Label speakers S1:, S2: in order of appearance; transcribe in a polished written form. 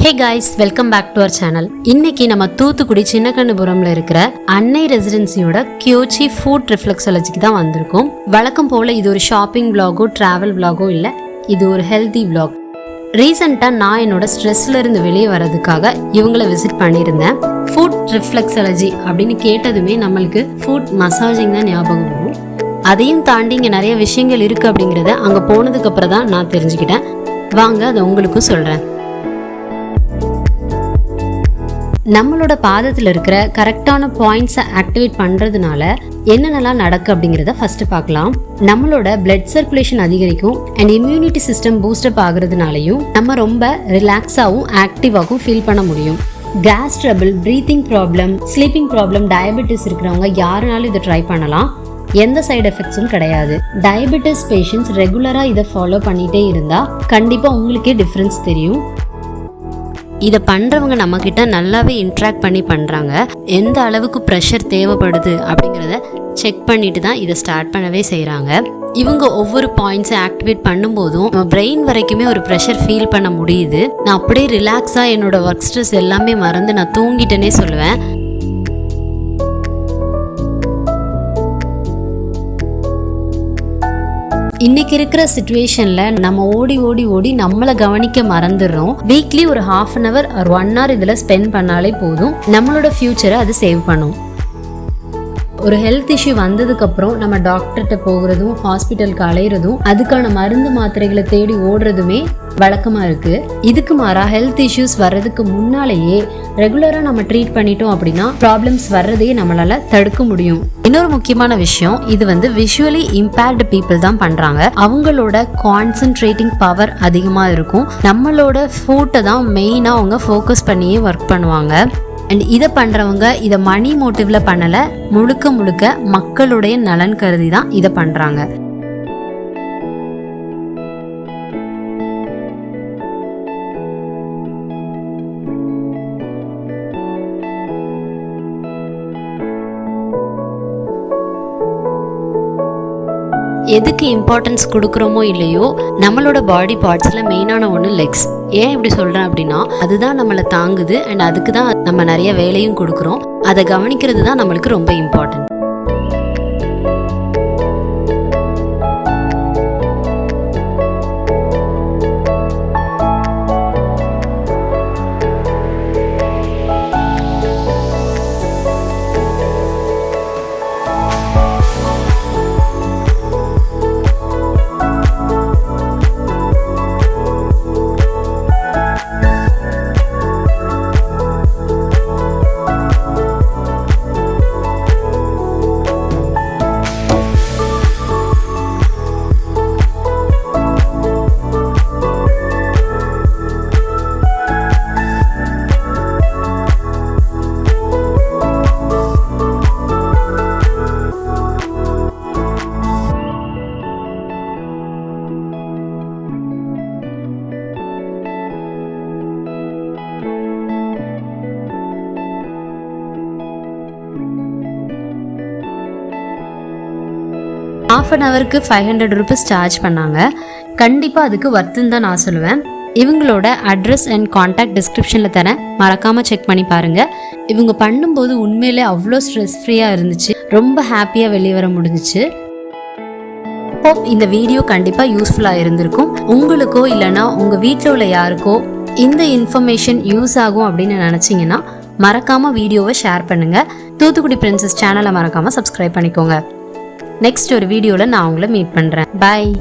S1: Hey guys, welcome back to our channel. இன்னைக்கு நம்ம தூத்துக்குடி சின்னக்கண்ணபுரம்ல இருக்கிற அன்னை ரெசிடென்சியோட கியோச்சி ஃபுட் ரிஃப்ளெக்ஸாலஜிக்கு தான் வந்திருக்கோம். வழக்கம் போல இது ஒரு ஷாப்பிங் vlog-ஓ டிராவல் vlog-ஓ இல்ல, இது ஒரு ஹெல்தி vlog. ரீசெண்டா நான் என்னோட ஸ்ட்ரெஸ்ல இருந்து வெளியே வரதுக்காக இவங்கள விசிட் பண்ணியிருந்தேன். ஃபுட் ரிஃப்ளெக்ஸாலஜி அப்படின்னு கேட்டதுமே நம்மளுக்கு ஃபுட் மசாஜிங் தான் ஞாபகம் வரும். அதையும் தாண்டி இங்கே நிறைய விஷயங்கள் இருக்கு அப்படிங்கிறத அங்கே போனதுக்கு அப்புறம் தான் நான் தெரிஞ்சுக்கிட்டேன். வாங்க அதை உங்களுக்கும் சொல்றேன். நம்மளோட பாதத்தில் இருக்கிற கரெக்டான பாயிண்ட்ஸை ஆக்டிவேட் பண்ணுறதுனால என்னென்னலாம் நடக்கு அப்படிங்கிறத ஃபர்ஸ்ட் பார்க்கலாம். நம்மளோட பிளட் சர்க்குலேஷன் அதிகரிக்கும் அண்ட் இம்யூனிட்டி சிஸ்டம் பூஸ்டப் ஆகுறதுனாலையும் நம்ம ரொம்ப ரிலாக்ஸாகவும் ஆக்டிவாகவும் ஃபீல் பண்ண முடியும். Gas trouble, breathing problem, sleeping problem, diabetes இருக்கிறவங்க யாருனாலும் இதை ட்ரை பண்ணலாம். எந்த சைடு எஃபெக்ட்ஸும் கிடையாது. டயபெட்டிஸ் பேஷண்ட்ஸ் ரெகுலராக இதை ஃபாலோ பண்ணிகிட்டே இருந்தால் கண்டிப்பாக உங்களுக்கே டிஃப்ரென்ஸ் தெரியும். இதை பண்ணுறவங்க நம்மக்கிட்ட நல்லாவே இன்ட்ராக்ட் பண்ணி பண்ணுறாங்க. எந்த அளவுக்கு ப்ரெஷர் தேவைப்படுது அப்படிங்கிறத செக் பண்ணிட்டு தான் இதை ஸ்டார்ட் பண்ணவே செய்கிறாங்க. இவங்க ஒவ்வொரு பாயிண்ட்ஸை ஆக்டிவேட் பண்ணும்போதும் நம்ம பிரெயின் வரைக்குமே ஒரு ப்ரெஷர் ஃபீல் பண்ண முடியுது. நான் அப்படியே ரிலாக்ஸாக என்னோட ஒர்க் ஸ்ட்ரெஸ் எல்லாமே மறந்து நான் தூங்கிட்டேனே சொல்லுவேன். இன்னைக்கு இருக்கிற சிச்சுவேஷன்ல நம்ம ஓடி ஓடி ஓடி நம்மளை கவனிக்க மறந்துடுறோம். வீக்லி ஒரு ½ அன் அவர் ஒரு 1 hour இதுல ஸ்பெண்ட் பண்ணாலே போதும். நம்மளோட ஃபியூச்சரை அது சேவ் பண்ணும். ஒரு ஹெல்த் இஷ்யூ வந்ததுக்கு அப்புறம் நம்ம டாக்டர்கிட்ட போகிறதும் ஹாஸ்பிட்டலுக்கு அலையிறதும் அதுக்கான மருந்து மாத்திரைகளை தேடி ஓடுறதுமே வழக்கமா இருக்கு. இதுக்கு மாறா ஹெல்த் இஷ்யூஸ் வர்றதுக்கு முன்னாலேயே ரெகுலரா நம்ம ட்ரீட் பண்ணிட்டோம் அப்படின்னா ப்ராப்ளம்ஸ் வர்றதையே நம்மளால தடுக்க முடியும். இன்னொரு முக்கியமான விஷயம், இது விஷுவலி இம்பேர்டு பீப்புள் தான் பண்றாங்க. அவங்களோட கான்சென்ட்ரேட்டிங் பவர் அதிகமா இருக்கும். நம்மளோட ஃபுட்டை தான் மெயினா அவங்க ஃபோக்கஸ் பண்ணியே ஒர்க் பண்ணுவாங்க. அண்ட் இதை பண்ணுறவங்க இதை மணி மோட்டிவ்ல பண்ணலை, முழுக்க முழுக்க மக்களுடைய நலன் கருதி தான் இதை பண்ணுறாங்க. எதுக்கு இம்பார்ட்டன்ஸ் கொடுக்குறோமோ இல்லையோ, நம்மளோட பாடி பார்ட்ஸில் மெயினான ஒன்று லெக்ஸ். ஏன் இப்படி சொல்கிறேன் அப்படின்னா, அதுதான் நம்மளை தாங்குது அண்ட் அதுக்கு தான் நம்ம நிறைய வேலையும் கொடுக்குறோம். அதை கவனிக்கிறது தான் நம்மளுக்கு ரொம்ப இம்பார்ட்டன்ட். ½ அன் அவருக்கு 500 rupees சார்ஜ் பண்ணாங்க. கண்டிப்பாக அதுக்கு வர்த்துன்னு தான் நான் சொல்லுவேன். இவங்களோட அட்ரஸ் அண்ட் கான்டாக்ட் டிஸ்கிரிப்ஷனில் தரேன், மறக்காமல் செக் பண்ணி பாருங்கள். இவங்க பண்ணும்போது உண்மையிலே அவ்வளோ ஸ்ட்ரெஸ் ஃப்ரீயாக இருந்துச்சு. ரொம்ப ஹாப்பியாக வெளியே வர முடிஞ்சிச்சு. ஹோப் இந்த வீடியோ கண்டிப்பாக யூஸ்ஃபுல்லாக இருந்திருக்கும். உங்களுக்கோ இல்லைனா உங்கள் வீட்டில் உள்ள யாருக்கோ இந்த இன்ஃபர்மேஷன் யூஸ் ஆகும் அப்படின்னு நினச்சிங்கன்னா மறக்காமல் வீடியோவை ஷேர் பண்ணுங்கள். தூத்துக்குடி பிரின்சஸ் சேனலை மறக்காமல் சப்ஸ்கிரைப் பண்ணிக்கோங்க. நெக்ஸ்ட் ஒரு வீடியோவில் நான் உங்களை மீட் பண்ணுறேன். பாய்.